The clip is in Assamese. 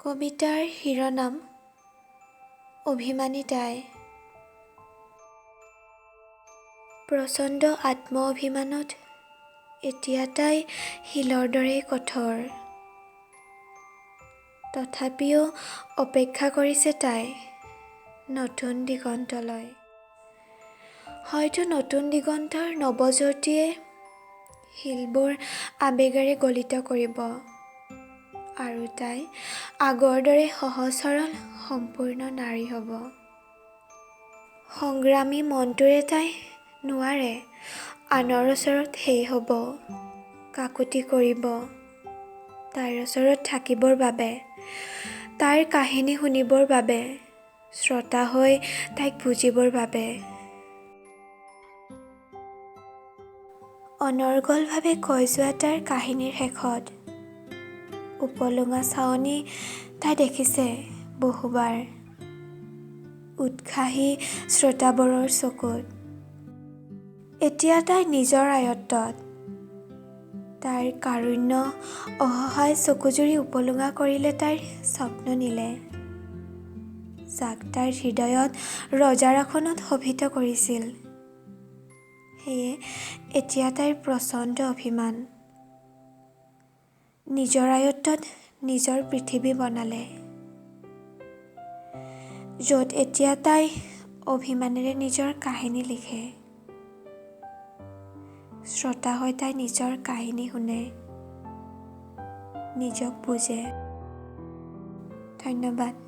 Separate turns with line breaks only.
কবিতাৰ শিৰোনাম অভিমানী তাই। প্ৰচণ্ড আত্ম-অভিমানত এতিয়া তাই শিলৰ দৰেই কঠোৰ। তথাপিও অপেক্ষা কৰিছে তাই নতুন দিগন্তলৈ। হয়তো নতুন দিগন্তৰ নৱজ্যোতিয়ে শিলবোৰ আবেগেৰে গলিত কৰিব আৰু তাই আগৰ দৰে সহজ সৰল সম্পূৰ্ণ নাৰী হ'ব। সংগ্ৰামী মনটোৰে তাই নোৱাৰে আনৰ ওচৰত সেই হ'ব কাকুতি কৰিব, তাইৰ ওচৰত থাকিবৰ বাবে, তাইৰ কাহিনী শুনিবৰ বাবে, শ্ৰোতা হৈ তাইক বুজিবৰ বাবে। অনৰ্গলভাৱে কৈ যোৱা তাইৰ কাহিনীৰ শেষত উপলুঙা চাৱনি তাই দেখিছে বহুবাৰ উৎসাহী শ্ৰোতাবোৰৰ চকুত। এতিয়া তাই নিজৰ আয়ত্তত, তাইৰ কাৰুণ্য অসহায় চকুজুৰি উপলুঙা কৰিলে তাইৰ স্বপ্ন নীলে, যাক তাইৰ হৃদয়ত ৰজাৰ আসনত শোভিত কৰিছিল। সেয়ে এতিয়া তাইৰ প্ৰচণ্ড অভিমান। নিজৰ আয়ত্তত নিজৰ পৃথিৱী বনালে, য'ত এতিয়া তাই অভিমানেৰে নিজৰ কাহিনী লিখে। শ্ৰোতা হৈ তাই নিজৰ কাহিনী শুনে, নিজক বুজে। ধন্যবাদ।